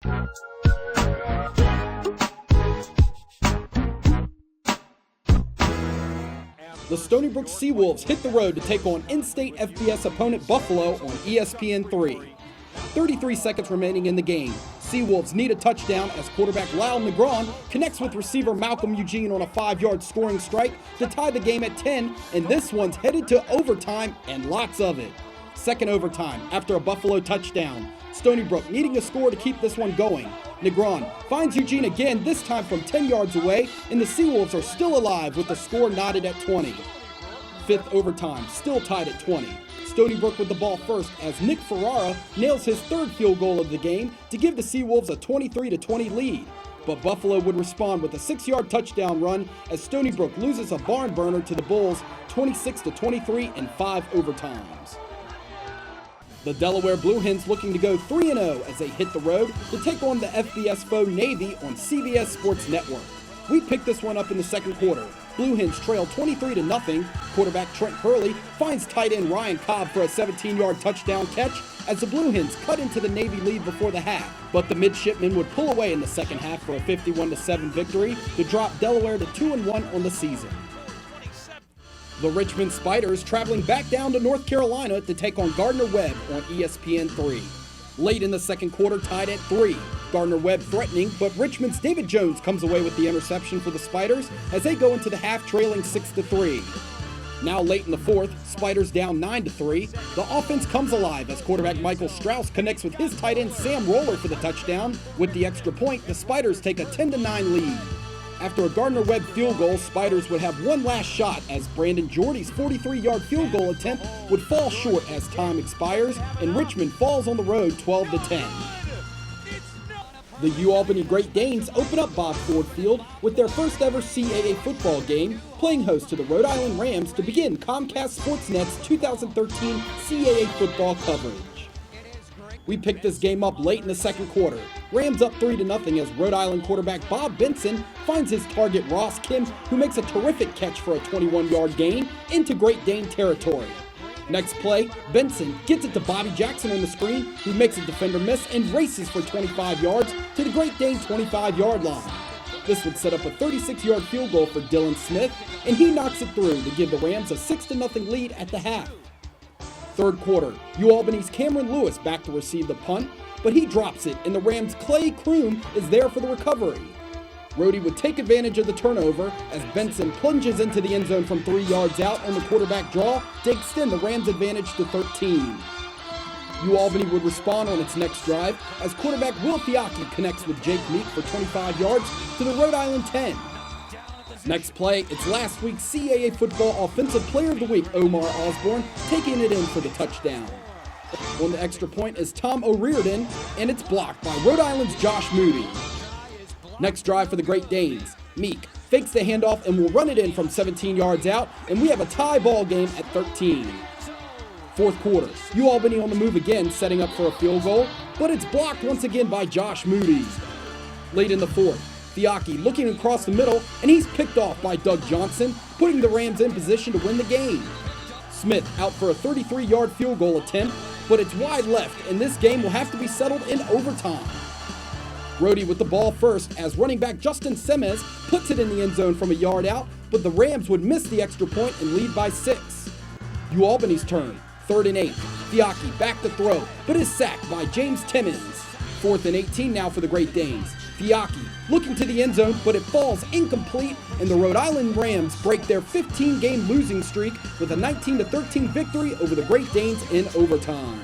The Stony Brook Seawolves hit the road to take on in-state FBS opponent Buffalo on ESPN3. 33 seconds remaining in the game. Seawolves need a touchdown as quarterback Lyle Negron connects with receiver Malcolm Eugene on a 5-yard scoring strike to tie the game at 10, and this one's headed to overtime and lots of it. Second overtime after a Buffalo touchdown. Stony Brook needing a score to keep this one going. Negron finds Eugene again, this time from 10 yards away, and the Seawolves are still alive with the score knotted at 20. Fifth overtime, still tied at 20. Stony Brook with the ball first as Nick Ferrara nails his third field goal of the game to give the Seawolves a 23-20 lead. But Buffalo would respond with a 6-yard touchdown run as Stony Brook loses a barn burner to the Bulls 26-23 in 5 overtimes. The Delaware Blue Hens looking to go 3-0 as they hit the road to take on the FBS foe Navy on CBS Sports Network. We picked this one up in the second quarter. Blue Hens trail 23-0. Quarterback Trent Hurley finds tight end Ryan Cobb for a 17-yard touchdown catch as the Blue Hens cut into the Navy lead before the half. But the midshipmen would pull away in the second half for a 51-7 victory to drop Delaware to 2-1 on the season. The Richmond Spiders traveling back down to North Carolina to take on Gardner-Webb on ESPN3. Late in the second quarter, tied at 3. Gardner-Webb threatening, but Richmond's David Jones comes away with the interception for the Spiders as they go into the half trailing 6-3. Now late in the fourth, Spiders down 9-3. The offense comes alive as quarterback Michael Strauss connects with his tight end Sam Roller for the touchdown. With the extra point, the Spiders take a 10-9 lead. After a Gardner-Webb field goal, Spiders would have one last shot as Brandon Jordy's 43-yard field goal attempt would fall short as time expires, and Richmond falls on the road 12-10. The UAlbany Great Danes open up Bob Ford Field with their first ever CAA football game, playing host to the Rhode Island Rams to begin Comcast Sportsnet's 2013 CAA football coverage. We picked this game up late in the second quarter. Rams up 3-0 as Rhode Island quarterback Bob Benson finds his target Ross Kim, who makes a terrific catch for a 21-yard gain into Great Dane territory. Next play, Benson gets it to Bobby Jackson on the screen, who makes a defender miss and races for 25 yards to the Great Dane 25-yard line. This would set up a 36-yard field goal for Dylan Smith, and he knocks it through to give the Rams a 6-0 lead at the half. Third quarter, UAlbany's Cameron Lewis back to receive the punt, but he drops it, and the Rams' Clay Kroom is there for the recovery. Rhodey would take advantage of the turnover as Benson plunges into the end zone from 3 yards out on the quarterback draw to extend the Rams' advantage to 13. UAlbany would respond on its next drive as quarterback Will Fiacchi connects with Jake Meek for 25 yards to the Rhode Island 10. Next play, it's last week's CAA Football Offensive Player of the Week, Omar Osborne, taking it in for the touchdown. On the extra point is Tom O'Riordan, and it's blocked by Rhode Island's Josh Moody. Next drive for the Great Danes. Meek fakes the handoff and will run it in from 17 yards out, and we have a tie ball game at 13. Fourth quarter, UAlbany on the move again, setting up for a field goal, but it's blocked once again by Josh Moody. Late in the fourth, Fiacchi looking across the middle, and he's picked off by Doug Johnson, putting the Rams in position to win the game. Smith out for a 33-yard field goal attempt, but it's wide left, and this game will have to be settled in overtime. Rhodey with the ball first as running back Justin Semez puts it in the end zone from a yard out, but the Rams would miss the extra point and lead by 6. UAlbany's turn, 3rd and 8. Fiacchi back to throw, but is sacked by James Timmons. 4th and 18 now for the Great Danes. Fiacchi looking to the end zone, but it falls incomplete, and the Rhode Island Rams break their 15-game losing streak with a 19-13 victory over the Great Danes in overtime.